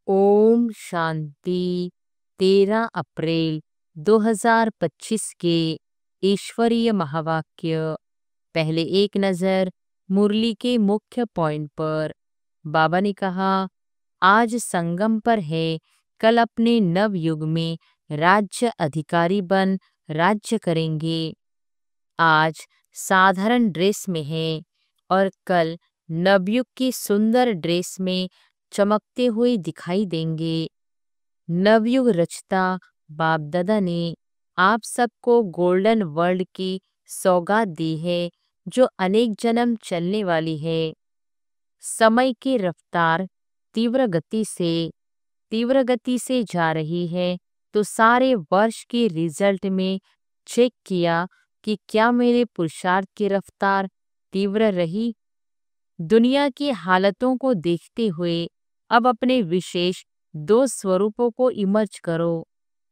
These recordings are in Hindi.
ओम शांति। 13 अप्रैल 2025 के ईश्वरीय महावाक्य। पहले एक नजर मुरली के मुख्य पॉइंट पर। बाबा ने कहा, आज संगम पर है, कल अपने नव युग में राज्य अधिकारी बन राज्य करेंगे। आज साधारण ड्रेस में है और कल नवयुग की सुंदर ड्रेस में चमकते हुए दिखाई देंगे। नवयुग रचता बाप दादा ने आप सबको गोल्डन वर्ल्ड की सौगात दी है, जो अनेक जन्म चलने वाली है। समय की रफ्तार तीव्र गति से जा रही है, तो सारे वर्ष के रिजल्ट में चेक किया कि क्या मेरे पुरुषार्थ की रफ्तार तीव्र रही। दुनिया की हालतों को देखते हुए अब अपने विशेष दो स्वरूपों को इमर्ज करो।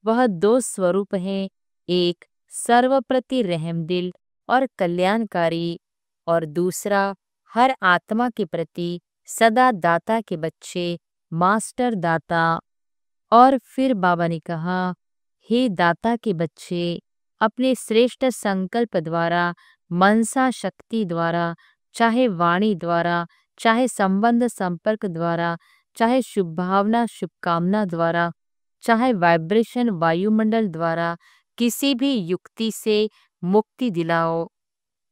वह दो स्वरूप हैं, एक सर्वप्रति रहमदिल और कल्याणकारी, और दूसरा हर आत्मा के प्रति सदा दाता के बच्चे, मास्टर दाता। और फिर बाबा ने कहा, हे दाता के बच्चे, अपने श्रेष्ठ संकल्प द्वारा, मनसा शक्ति द्वारा, चाहे वाणी द्वारा, चाहे संबंध संपर्क द्वारा, चाहे शुभ भावना शुभकामना द्वारा, चाहे वाइब्रेशन वायुमंडल द्वारा, किसी भी युक्ति से मुक्ति दिलाओ।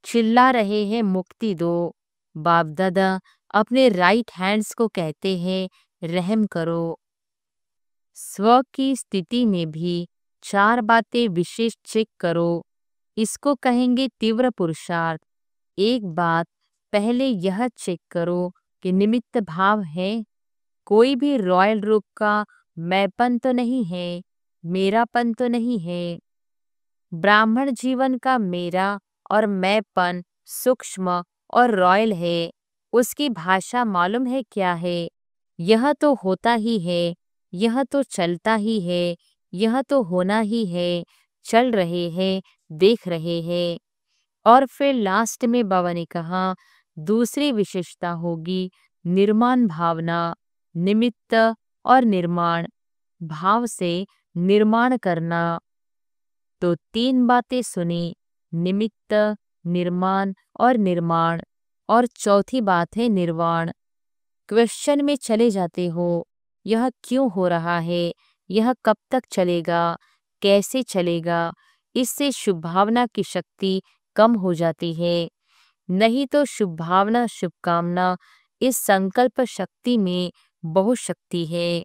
चिल्ला रहे हैं मुक्ति दो। बाप दादा अपने राइट हैंड्स को कहते हैं, रहम करो। स्व की स्थिति में भी 4 बातें विशेष चेक करो। इसको कहेंगे तीव्र पुरुषार्थ। एक बात पहले यह चेक करो कि निमित्त भाव है। कोई भी रॉयल रूप का मैंपन तो नहीं है, मेरापन तो नहीं है। ब्राह्मण जीवन का मेरा और मैंपन सूक्ष्म और रॉयल है। उसकी भाषा मालूम है क्या है? यह तो होता ही है, यह तो चलता ही है, यह तो होना ही है। चल रहे हैं, देख रहे हैं। और फिर लास्ट में बाबा ने कहा, दूसरी विशेषता होगी निर्माण भावना। निमित्त और निर्माण भाव से निर्माण करना। तो 3 बातें सुनी, निमित्त, निर्माण और निर्माण। और चौथी बात है निर्वाण। क्वेश्चन में चले जाते हो, यह क्यों हो रहा है, यह कब तक चलेगा, कैसे चलेगा। इससे शुभ भावना की शक्ति कम हो जाती है। नहीं तो शुभ भावना शुभकामना, इस संकल्प शक्ति में बहुत शक्ति है।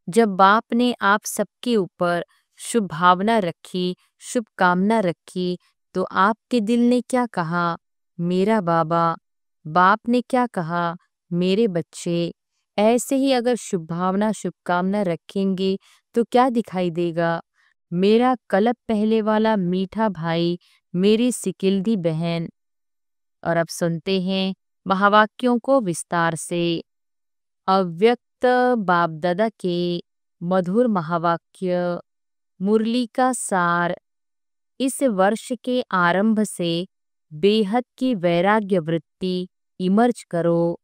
जब बाप ने आप सबके ऊपर शुभ भावना रखी, शुभकामना रखी, तो आपके दिल ने क्या कहा? मेरा बाबा। बाप ने क्या कहा? मेरे बच्चे। ऐसे ही अगर शुभ भावना शुभकामना रखेंगे तो क्या दिखाई देगा? मेरा कलप पहले वाला मीठा भाई, मेरी सिकिल्दी बहन। और अब सुनते हैं महावाक्यों को विस्तार से। अव्यक्त बाप दादा के मधुर महावाक्य। मुरली का सार। इस वर्ष के आरंभ से बेहद की वैराग्य वृत्ति इमर्ज करो।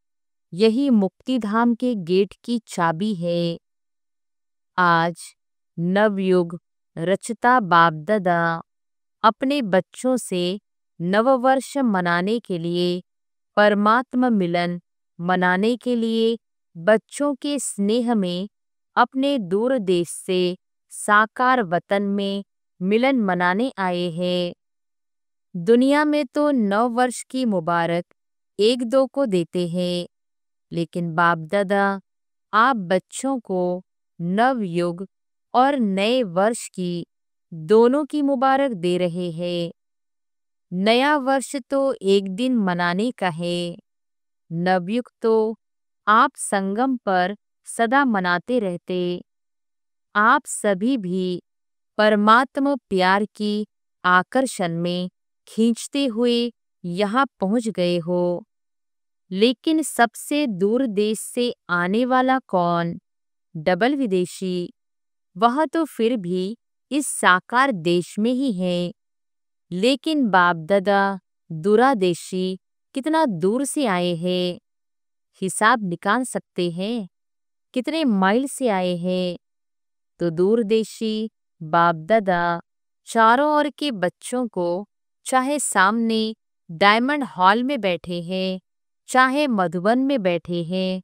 यही मुक्तिधाम के गेट की चाबी है। आज नवयुग रचता बाप दादा अपने बच्चों से नववर्ष मनाने के लिए, परमात्मा मिलन मनाने के लिए, बच्चों के स्नेह में अपने दूर देश से साकार वतन में मिलन मनाने आए हैं। दुनिया में तो नव वर्ष की मुबारक 1-2 को देते हैं, लेकिन बाप दादा आप बच्चों को नव युग और नए वर्ष की दोनों की मुबारक दे रहे हैं। नया वर्ष तो एक दिन मनाने का है, नवयुग तो आप संगम पर सदा मनाते रहते। आप सभी भी परमात्मा प्यार की आकर्षण में खींचते हुए यहाँ पहुँच गए हो। लेकिन सबसे दूर देश से आने वाला कौन? डबल विदेशी। वह तो फिर भी इस साकार देश में ही है, लेकिन बाप दादा दूरादेशी कितना दूर से आए हैं। हिसाब निकाल सकते हैं। कितने माइल से आए हैं। तो दूरदेशी बाप दादा चारों ओर के बच्चों को, चाहे सामने डायमंड हॉल में बैठे हैं, चाहे मधुबन में बैठे हैं,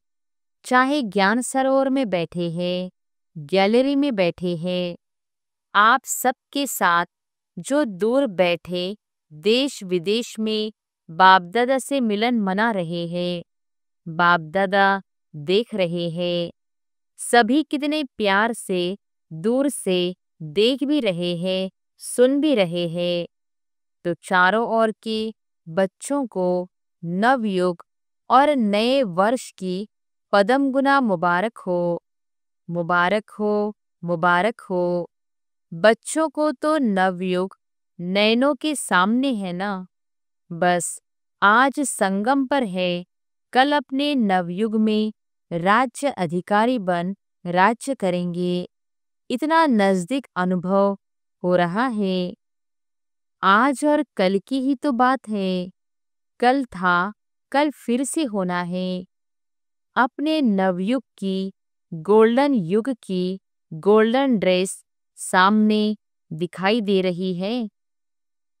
चाहे ज्ञान सरोवर में बैठे हैं, गैलरी में बैठे हैं, आप सबके साथ जो दूर बैठे देश विदेश में बाप दादा से मिलन मना रहे हैं, बाप दादा देख रहे हैं। सभी कितने प्यार से दूर से देख भी रहे हैं, सुन भी रहे हैं। तो चारों ओर के बच्चों को नवयुग और नए वर्ष की पदम गुना मुबारक हो, मुबारक हो, मुबारक हो। बच्चों को तो नवयुग नैनों के सामने है ना, बस आज संगम पर है, कल अपने नवयुग में राज्य अधिकारी बन राज्य करेंगे। इतना नजदीक अनुभव हो रहा है। आज और कल की ही तो बात है। कल था, कल फिर से होना है। अपने नवयुग की, गोल्डन युग की गोल्डन ड्रेस सामने दिखाई दे रही है।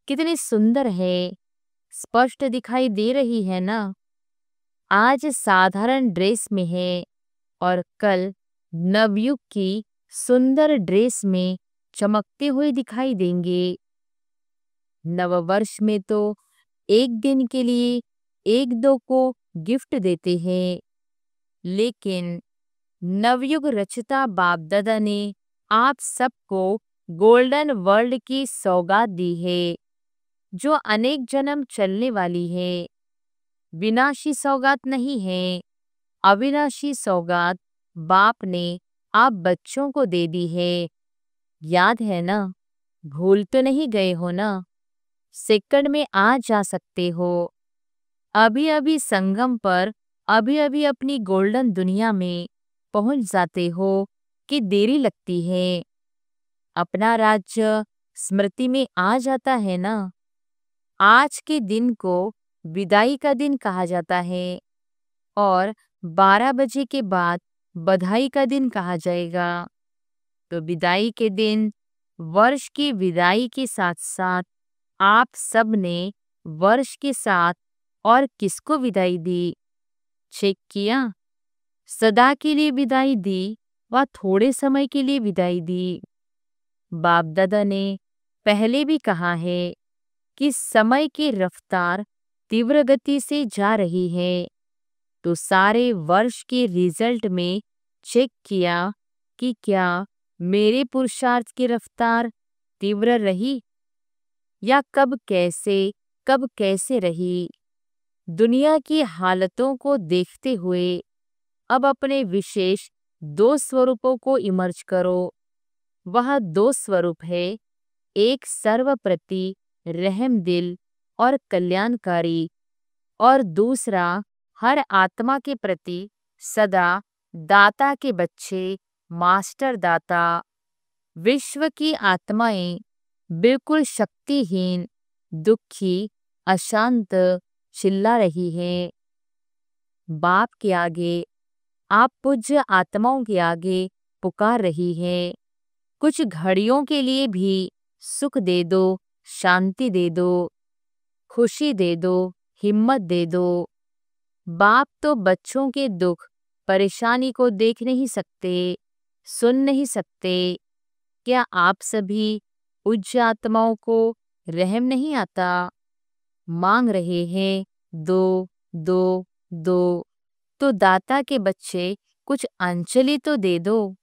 कितनी सुंदर है, स्पष्ट दिखाई दे रही है ना। आज साधारण ड्रेस में है और कल नवयुग की सुंदर ड्रेस में चमकते हुए दिखाई देंगे। नववर्ष में तो एक दिन के लिए एक दो को गिफ्ट देते हैं, लेकिन नवयुग रचता बाप दादा ने आप सबको गोल्डन वर्ल्ड की सौगात दी है, जो अनेक जन्म चलने वाली है। विनाशी सौगात नहीं है, अविनाशी सौगात बाप ने आप बच्चों को दे दी है। याद है ना, भूल तो नहीं गए हो ना। सेकंड में आ जा सकते हो। अभी अभी संगम पर, अभी अभी अपनी गोल्डन दुनिया में पहुंच जाते हो कि देरी लगती है। अपना राज्य स्मृति में आ जाता है ना। आज के दिन को विदाई का दिन कहा जाता है और 12 बजे के बाद बधाई का दिन कहा जाएगा। तो विदाई के दिन, वर्ष की विदाई के साथ साथ आप सब ने वर्ष के साथ और किसको विदाई दी, चेक किया? सदा के लिए विदाई दी व थोड़े समय के लिए विदाई दी। बाप दादा ने पहले भी कहा है कि समय की रफ्तार तीव्र गति से जा रही है। तो सारे वर्ष के रिजल्ट में चेक किया कि क्या मेरे पुरुषार्थ की रफ्तार तीव्र रही या कब कैसे रही। दुनिया की हालतों को देखते हुए अब अपने विशेष 2 स्वरूपों को इमर्ज करो। वह 2 स्वरूप है, एक सर्वप्रति रहमदिल और कल्याणकारी, और दूसरा हर आत्मा के प्रति सदा दाता के बच्चे, मास्टर दाता। विश्व की आत्माएं बिल्कुल शक्तिहीन, दुखी, अशांत चिल्ला रही है। बाप के आगे, आप पूज्य आत्माओं के आगे पुकार रही है। कुछ घड़ियों के लिए भी सुख दे दो, शांति दे दो, खुशी दे दो, हिम्मत दे दो। बाप तो बच्चों के दुख परेशानी को देख नहीं सकते, सुन नहीं सकते। क्या आप सभी पूज्य आत्माओं को रहम नहीं आता? मांग रहे हैं दो दो दो, तो दाता के बच्चे कुछ अंजलि तो दे दो।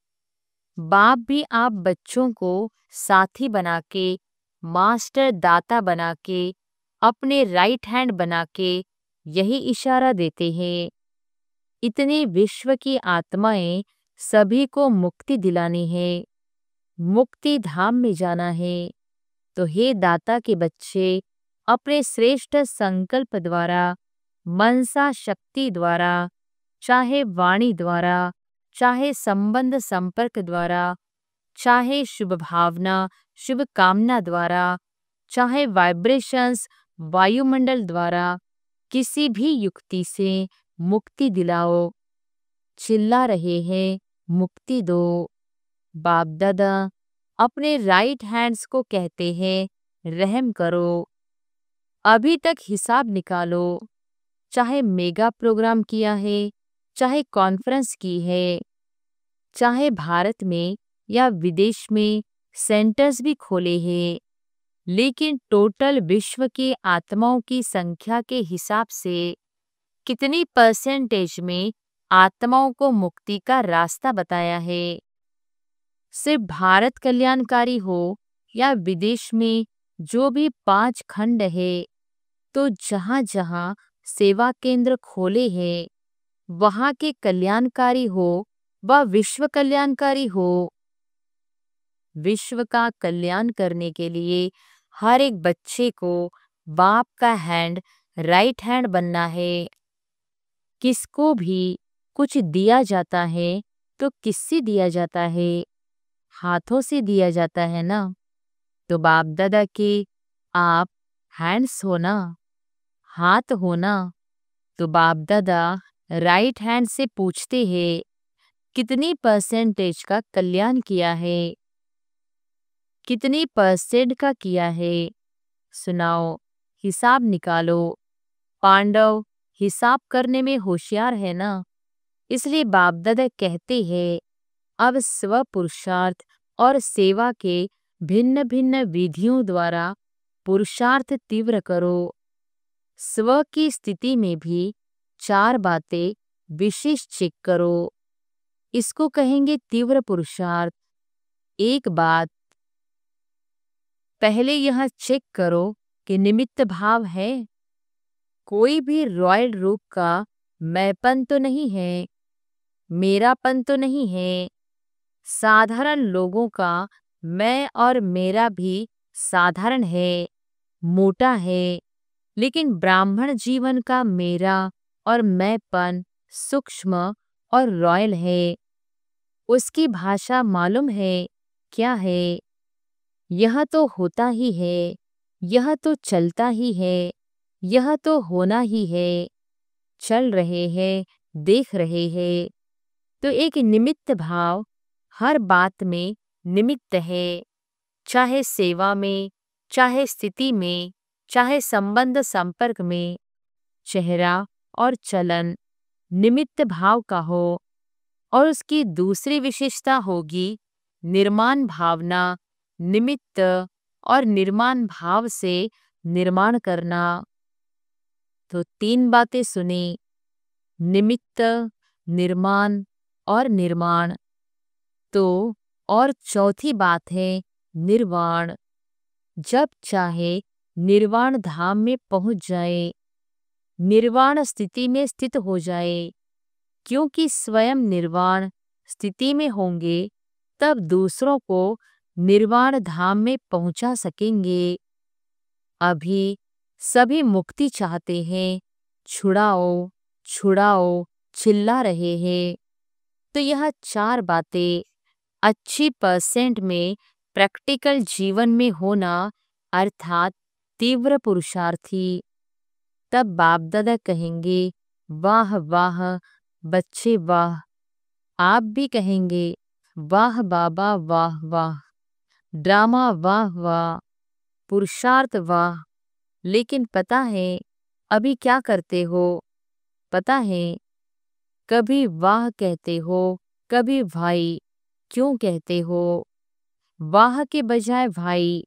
बाप भी आप बच्चों को साथी बना के, मास्टर दाता बना के, अपने राइट हैंड बना के यही इशारा देते हैं। इतने विश्व की आत्माएं सभी को मुक्ति दिलानी है, मुक्ति धाम में जाना है। तो हे दाता के बच्चे, अपने श्रेष्ठ संकल्प द्वारा, मनसा शक्ति द्वारा, चाहे वाणी द्वारा, चाहे संबंध संपर्क द्वारा, चाहे शुभ भावना, शुभ कामना द्वारा, चाहे वाइब्रेशंस वायुमंडल द्वारा, किसी भी युक्ति से मुक्ति दिलाओ। चिल्ला रहे हैं, मुक्ति दो। बाप दादा अपने राइट हैंड्स को कहते हैं, रहम करो, अभी तक हिसाब निकालो। चाहे मेगा प्रोग्राम किया है, चाहे कॉन्फ्रेंस की है, चाहे भारत में या विदेश में सेंटर्स भी खोले हैं, लेकिन टोटल विश्व की आत्माओं की संख्या के हिसाब से कितनी परसेंटेज में आत्माओं को मुक्ति का रास्ता बताया है? सिर्फ भारत कल्याणकारी हो या विदेश में जो भी 5 खंड है, तो जहाँ जहाँ सेवा केंद्र खोले हैं, वहाँ के कल्याणकारी हो व विश्व कल्याणकारी हो, विश्व का कल्याण करने के लिए हर एक बच्चे को बाप का हैंड, राइट हैंड बनना है। किसको भी कुछ दिया जाता है तो किससे दिया जाता है? हाथों से दिया जाता है ना। तो बाप दादा के आप हैंड्स हो ना, हाथ हो ना। तो बाप दादा राइट हैंड से पूछते हैं, कितनी परसेंटेज का कल्याण किया है, कितनी परसेंट का किया है? सुनाओ, हिसाब निकालो। पांडव हिसाब करने में होशियार है ना, इसलिए बाप दादा कहते हैं, अब स्व पुरुषार्थ और सेवा के भिन्न भिन्न विधियों द्वारा पुरुषार्थ तीव्र करो। स्व की स्थिति में भी 4 बातें विशेष चेक करो। इसको कहेंगे तीव्र पुरुषार्थ। एक बात, पहले यह चेक करो कि निमित्त भाव है। कोई भी रॉयल रूप का मैंपन तो नहीं है, मेरापन तो नहीं है। साधारण लोगों का मैं और मेरा भी साधारण है, मोटा है, लेकिन ब्राह्मण जीवन का मेरा और मैंपन सूक्ष्म और रॉयल है। उसकी भाषा मालूम है क्या है? यह तो होता ही है, यह तो चलता ही है, यह तो होना ही है। चल रहे हैं, देख रहे हैं। तो एक निमित्त भाव हर बात में निमित्त है, चाहे सेवा में, चाहे स्थिति में, चाहे संबंध संपर्क में। चेहरा और चलन निमित्त भाव का हो। और उसकी दूसरी विशेषता होगी निर्माण भावना। निमित्त और निर्माण भाव से निर्माण करना। तो 3 बातें सुनी, निमित्त, निर्माण और निर्माण। तो और चौथी बात है निर्वाण। जब चाहे निर्वाण धाम में पहुंच जाए, निर्वाण स्थिति में स्थित हो जाए, क्योंकि स्वयं निर्वाण स्थिति में होंगे तब दूसरों को निर्वाण धाम में पहुंचा सकेंगे। अभी सभी मुक्ति चाहते हैं, छुड़ाओ छुड़ाओ चिल्ला रहे हैं। तो यह 4 बातें अच्छी परसेंट में प्रैक्टिकल जीवन में होना, अर्थात तीव्र पुरुषार्थी। तब बाप दादा कहेंगे, वाह वाह बच्चे वाह। आप भी कहेंगे, वाह बाबा वाह वाह। ड्रामा वाह वाह, पुरुषार्थ वाह। लेकिन पता है अभी क्या करते हो? पता है कभी वाह कहते हो, कभी भाई। क्यों कहते हो? वाह के बजाय भाई,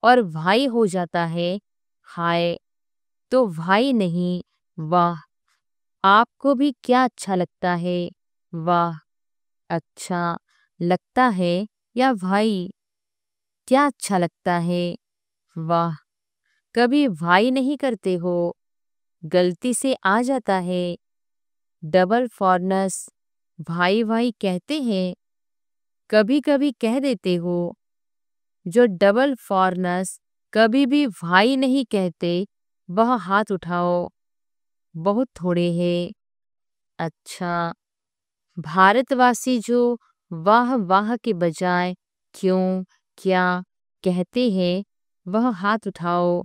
और भाई हो जाता है हाय। तो भाई नहीं, वाह। आपको भी क्या अच्छा लगता है? वाह अच्छा लगता है या भाई? क्या अच्छा लगता है? वाह। कभी भाई नहीं करते हो, गलती से आ जाता है। डबल फॉरनस भाई भाई कहते हैं, कभी कभी कह देते हो। जो डबल फॉरनस कभी भी भाई नहीं कहते, वह हाथ उठाओ। बहुत थोड़े हैं। अच्छा, भारतवासी जो वाह वाह के बजाय क्यों, क्या कहते हैं, वह हाथ उठाओ।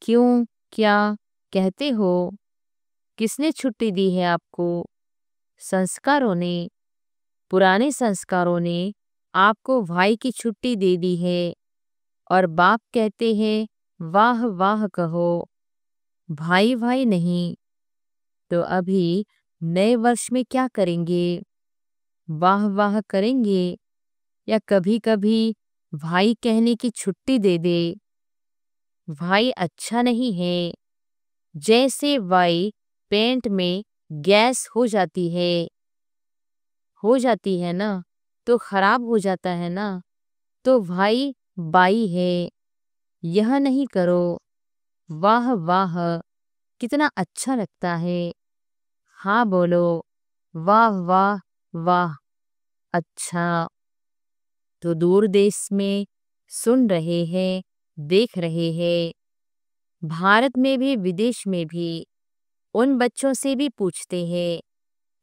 क्यों, क्या कहते हो? किसने छुट्टी दी है आपको? संस्कारों ने, पुराने संस्कारों ने आपको भाई की छुट्टी दे दी है और बाप कहते हैं वाह वाह कहो, भाई भाई नहीं। तो अभी नए वर्ष में क्या करेंगे? वाह वाह करेंगे या कभी कभी भाई कहने की छुट्टी दे दे? भाई अच्छा नहीं है। जैसे वाई पेंट में गैस हो जाती है ना, तो खराब हो जाता है ना, तो भाई बाई है। यह नहीं करो। वाह वाह कितना अच्छा लगता है। हाँ बोलो, वाह वाह वाह। अच्छा, तो दूर देश में सुन रहे हैं, देख रहे हैं, भारत में भी विदेश में भी उन बच्चों से भी पूछते हैं,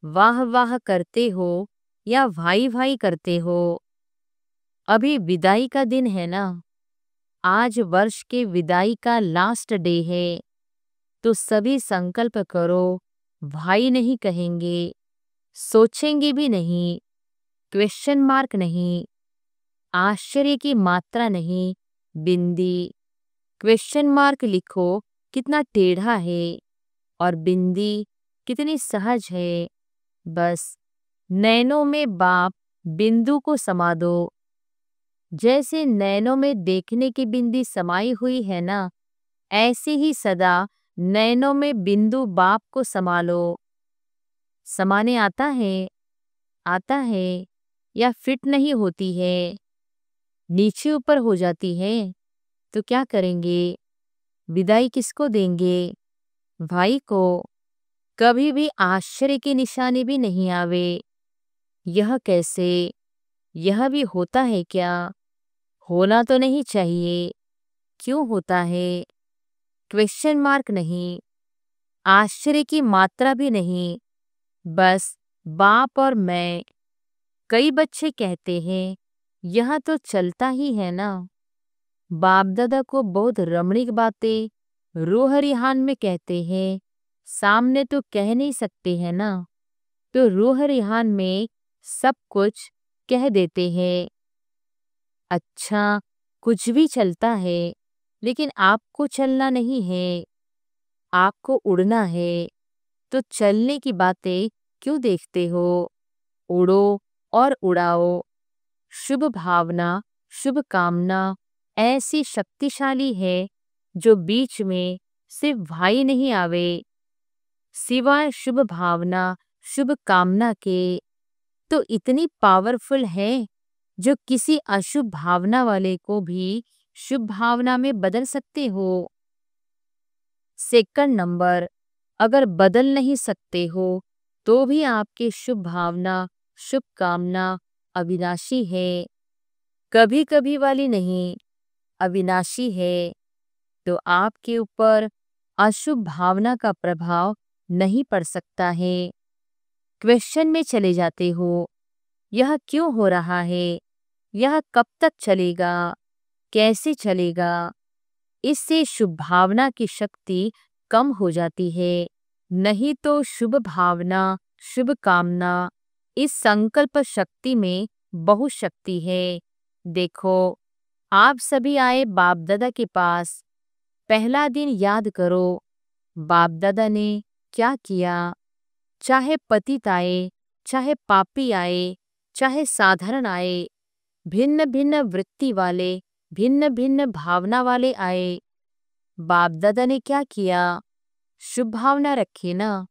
वाह वाह करते हो या भाई भाई करते हो? अभी विदाई का दिन है ना, आज वर्ष के विदाई का लास्ट डे है, तो सभी संकल्प करो, भाई नहीं कहेंगे, सोचेंगे भी नहीं, क्वेश्चन मार्क नहीं, आश्चर्य की मात्रा नहीं, बिंदी। क्वेश्चन मार्क लिखो कितना टेढ़ा है और बिंदी कितनी सहज है। बस नैनों में बाप बिंदु को समा दो। जैसे नैनों में देखने की बिंदी समाई हुई है ना, ऐसे ही सदा नैनों में बिंदु बाप को समा लो। समाने आता है या फिट नहीं होती है, नीचे ऊपर हो जाती है, तो क्या करेंगे? विदाई किसको देंगे? भाई को। कभी भी आश्चर्य की निशानी भी नहीं आवे। यह कैसे? यह भी होता है क्या? होना तो नहीं चाहिए। क्यों होता है? क्वेश्चन मार्क नहीं, आश्चर्य की मात्रा भी नहीं, बस बाप और मैं। कई बच्चे कहते हैं यह तो चलता ही है ना। बाप दादा को बहुत रमणीक बातें रूह रिहान में कहते हैं, सामने तो कह नहीं सकते हैं ना, तो रूह रिहान में सब कुछ कह देते हैं। अच्छा, कुछ भी चलता है, लेकिन आपको चलना नहीं है, आपको उड़ना है, तो चलने की बातें क्यों देखते हो? उड़ो और उड़ाओ। शुभ भावना, शुभ कामना ऐसी शक्तिशाली है जो बीच में सिर्फ भाई नहीं आवे, सिवाय शुभ भावना, शुभ कामना के, तो इतनी पावरफुल है जो किसी अशुभ भावना वाले को भी शुभ भावना में बदल सकते हो। सेकंड नंबर, अगर बदल नहीं सकते हो तो भी आपके शुभ भावना, शुभ कामना अविनाशी है, कभी कभी वाली नहीं, अविनाशी है। तो आपके ऊपर अशुभ भावना का प्रभाव नहीं पड़ सकता है। क्वेश्चन में चले जाते हो, यह क्यों हो रहा है? यह कब तक चलेगा? कैसे चलेगा? इससे शुभ भावना की शक्ति कम हो जाती है। नहीं तो शुभ भावना, शुभ कामना, इस संकल्प शक्ति में बहुत शक्ति है। देखो, आप सभी आए बाप दादा के पास। पहला दिन याद करो, बाप दादा ने क्या किया। चाहे पतित आए, चाहे पापी आए, चाहे साधारण आए, भिन्न भिन्न वृत्ति वाले, भिन्न भिन्न भावना वाले आए, बाप दादा ने क्या किया? शुभ भावना रखी ना।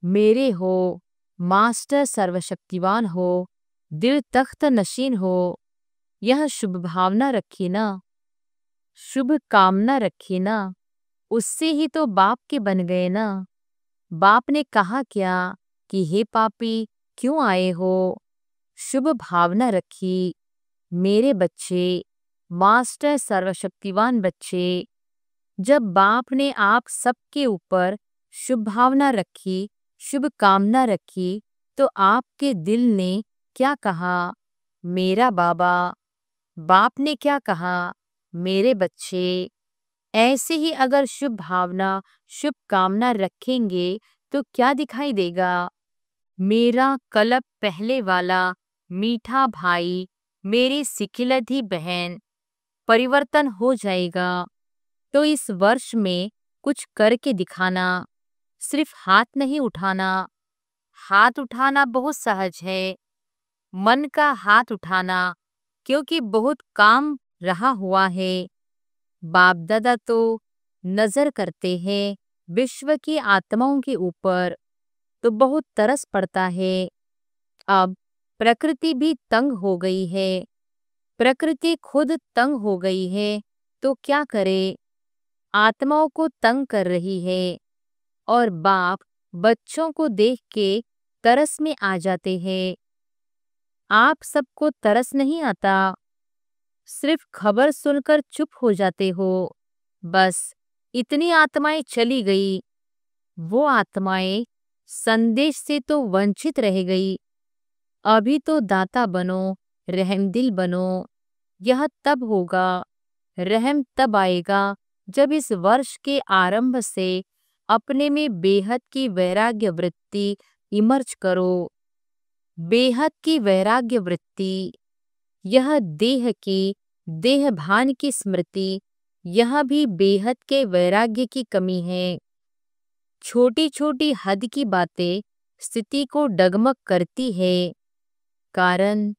मेरे हो, मास्टर सर्वशक्तिवान हो, दिल तख्त नशीन हो, यह शुभ भावना रखी ना, शुभ कामना रखी ना। उससे ही तो बाप के बन गए ना। बाप ने कहा क्या कि हे पापी क्यों आए हो? शुभ भावना रखी। मेरे बच्चे, मास्टर सर्वशक्तिवान बच्चे, जब बाप ने आप सबके ऊपर शुभ भावना रखी, शुभ कामना रखी, तो आपके दिल ने क्या कहा? मेरा बाबा। बाप ने क्या कहा? मेरे बच्चे। ऐसे ही अगर शुभ भावना, शुभ कामना रखेंगे तो क्या दिखाई देगा? मेरा कलप पहले वाला मीठा भाई, मेरी सिकिलधी बहन, परिवर्तन हो जाएगा। तो इस वर्ष में कुछ करके दिखाना, सिर्फ हाथ नहीं उठाना। हाथ उठाना बहुत सहज है, मन का हाथ उठाना, क्योंकि बहुत काम रहा हुआ है। बाप दादा तो नजर करते हैं विश्व की आत्माओं के ऊपर, तो बहुत तरस पड़ता है। अब प्रकृति भी तंग हो गई है, प्रकृति खुद तंग हो गई है, तो क्या करे, आत्माओं को तंग कर रही है। और बाप बच्चों को देख के तरस में आ जाते हैं। आप सबको तरस नहीं आता, सिर्फ खबर सुनकर चुप हो जाते हो। बस इतनी आत्माएं चली गई, वो आत्माएं संदेश से तो वंचित रह गई। अभी तो दाता बनो, रहमदिल बनो। यह तब होगा, रहम तब आएगा, जब इस वर्ष के आरंभ से अपने में बेहद की वैराग्य वृत्ति इमर्ज करो। बेहद की वैराग्य वृत्ति, यह देह की, देह भान की स्मृति, यह भी बेहद के वैराग्य की कमी है। छोटी छोटी हद की बातें स्थिति को डगमग करती है, कारण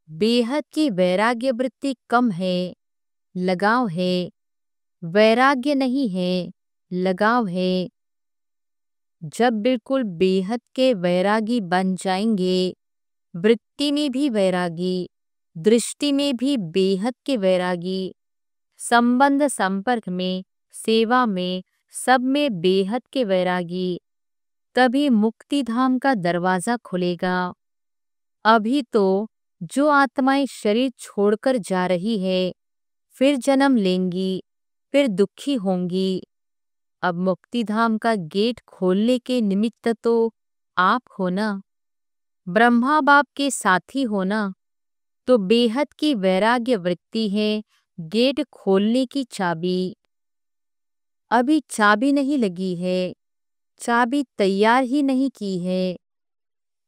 बेहद की वैराग्य वृत्ति कम है, लगाव है। वैराग्य नहीं है, लगाव है। जब बिल्कुल बेहद के वैरागी बन जाएंगे, वृत्ति में भी वैरागी, दृष्टि में भी बेहद के वैरागी, संबंध संपर्क में, सेवा में, सब में बेहद के वैरागी, तभी मुक्ति धाम का दरवाजा खुलेगा। अभी तो जो आत्माएं शरीर छोड़कर जा रही है, फिर जन्म लेंगी, फिर दुखी होंगी। अब मुक्ति धाम का गेट खोलने के निमित्त तो आप हो ना, ब्रह्मा बाप के साथी हो ना, तो बेहद की वैराग्य वृत्ति है गेट खोलने की चाबी। अभी चाबी नहीं लगी है, चाबी तैयार ही नहीं की है।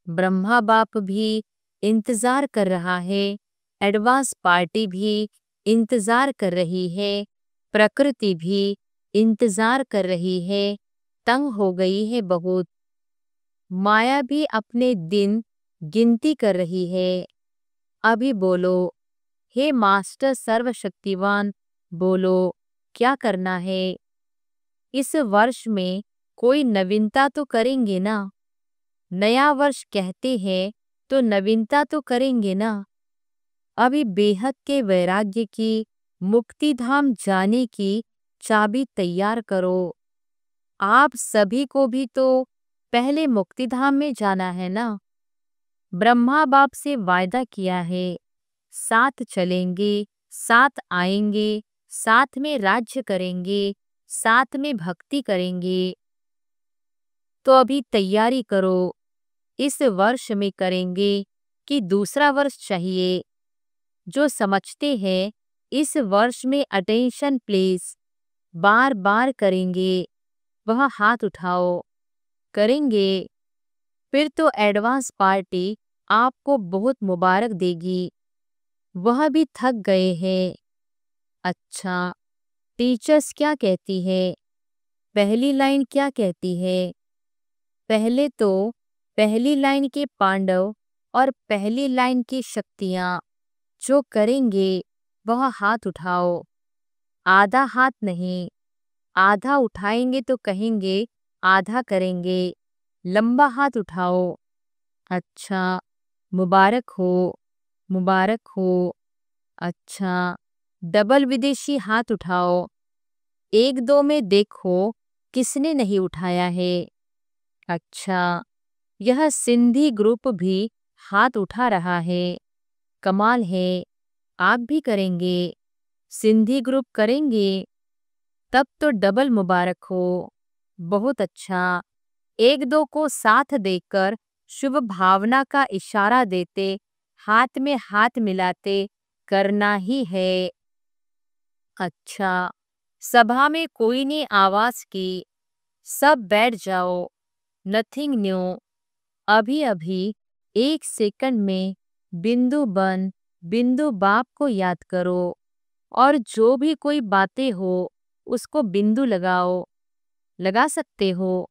ब्रह्मा बाप भी इंतजार कर रहा है, एडवांस पार्टी भी इंतजार कर रही है, प्रकृति भी इंतजार कर रही है, तंग हो गई है बहुत। माया भी अपने दिन गिनती कर रही है। अभी बोलो, हे मास्टर सर्वशक्तिवान, बोलो क्या करना है। इस वर्ष में कोई नवीनता तो करेंगे ना, नया वर्ष कहते हैं तो नवीनता तो करेंगे ना। अभी बेहद के वैराग्य की, मुक्ति धाम जाने की चाबी तैयार करो। आप सभी को भी तो पहले मुक्ति धाम में जाना है ना। ब्रह्मा बाप से वायदा किया है, साथ चलेंगे, साथ आएंगे, साथ में राज्य करेंगे, साथ में भक्ति करेंगे। तो अभी तैयारी करो, इस वर्ष में करेंगे कि दूसरा वर्ष चाहिए। जो समझते हैं इस वर्ष में अटेंशन प्लीज, बार बार करेंगे, वह हाथ उठाओ। करेंगे, फिर तो एडवांस पार्टी आपको बहुत मुबारक देगी। वह भी थक गए हैं। अच्छा, टीचर्स क्या कहती है, पहली लाइन क्या कहती है। पहले तो पहली लाइन के पांडव और पहली लाइन की शक्तियां जो करेंगे वह हाथ उठाओ। आधा हाथ नहीं, आधा उठाएंगे तो कहेंगे आधा करेंगे। लंबा हाथ उठाओ। अच्छा, मुबारक हो, मुबारक हो। अच्छा, डबल विदेशी हाथ उठाओ। एक दो में देखो किसने नहीं उठाया है। अच्छा, यह सिंधी ग्रुप भी हाथ उठा रहा है, कमाल है। आप भी करेंगे, सिंधी ग्रुप करेंगे, तब तो डबल मुबारक हो। बहुत अच्छा। एक दो को साथ देकर शुभ भावना का इशारा देते, हाथ में हाथ मिलाते करना ही है। अच्छा, सभा में कोई ने आवाज की, सब बैठ जाओ, नथिंग न्यू। अभी अभी 1 सेकंड में बिंदु बन बिंदु बाप को याद करो और जो भी कोई बातें हो उसको बिंदु लगाओ, लगा सकते हो।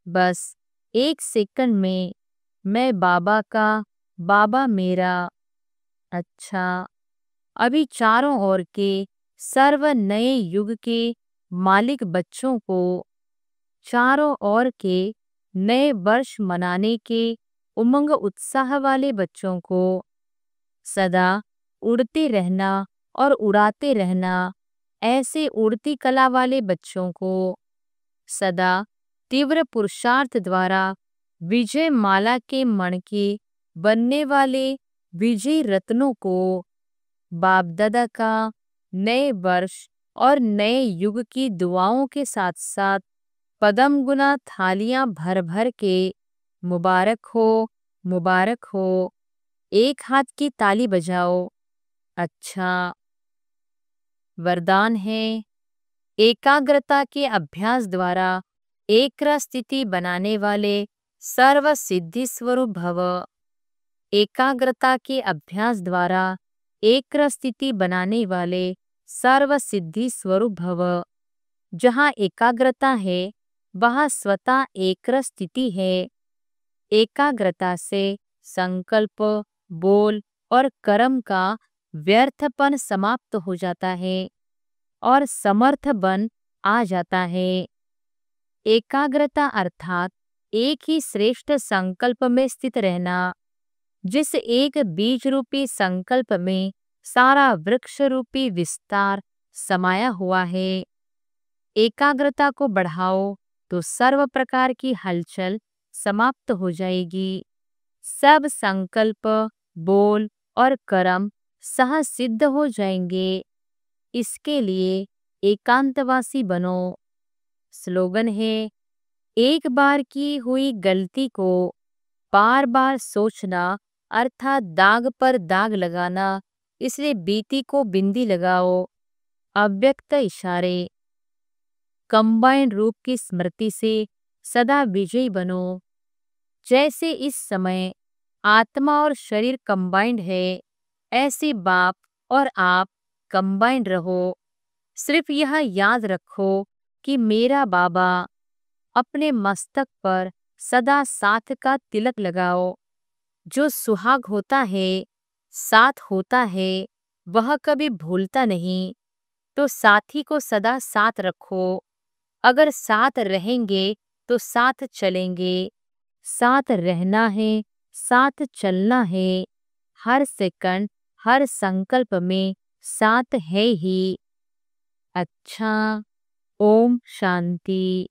बस 1 सेकंड में मैं बाबा का, बाबा मेरा। अच्छा, अभी चारों ओर के सर्व नए युग के मालिक बच्चों को, चारों ओर के नए वर्ष मनाने के उमंग उत्साह वाले बच्चों को सदा उड़ते रहना और उड़ाते रहना, ऐसे उड़ती कला वाले बच्चों को सदा तीव्र पुरुषार्थ द्वारा विजय माला के मणके बनने वाले विजय रत्नों को बाप दादा का नए वर्ष और नए युग की दुआओं के साथ साथ पदम गुना थालियां भर भर के मुबारक हो, मुबारक हो। एक हाथ की ताली बजाओ। अच्छा, वरदान है एकाग्रता के अभ्यास द्वारा एकाग्र स्थिति बनाने वाले सर्व सिद्धि स्वरूप भव। एकाग्रता के अभ्यास द्वारा एकाग्र स्थिति बनाने वाले सर्व सिद्धि स्वरूप भव। जहाँ एकाग्रता है वहाँ स्वतः एकाग्र स्थिति है। एकाग्रता से संकल्प, बोल और कर्म का व्यर्थपन समाप्त हो जाता है और समर्थ बन आ जाता है। एकाग्रता अर्थात एक ही श्रेष्ठ संकल्प में स्थित रहना, जिस एक बीज रूपी संकल्प में सारा वृक्ष रूपी विस्तार समाया हुआ है। एकाग्रता को बढ़ाओ तो सर्व प्रकार की हलचल समाप्त हो जाएगी। सब संकल्प, बोल और कर्म सहज सिद्ध हो जाएंगे। इसके लिए एकांतवासी बनो। स्लोगन है, एक बार की हुई गलती को बार बार सोचना अर्थात दाग पर दाग लगाना, इसलिए बीती को बिंदी लगाओ। अव्यक्त इशारे, कंबाइंड रूप की स्मृति से सदा विजयी बनो। जैसे इस समय आत्मा और शरीर कंबाइंड है, ऐसे बाप और आप कंबाइंड रहो। सिर्फ यह याद रखो कि मेरा बाबा। अपने मस्तक पर सदा साथ का तिलक लगाओ। जो सुहाग होता है, साथ होता है, वह कभी भूलता नहीं। तो साथी को सदा साथ रखो। अगर साथ रहेंगे तो साथ चलेंगे। साथ रहना है, साथ चलना है। हर सेकंड, हर संकल्प में साथ है ही। अच्छा, ओम शांति।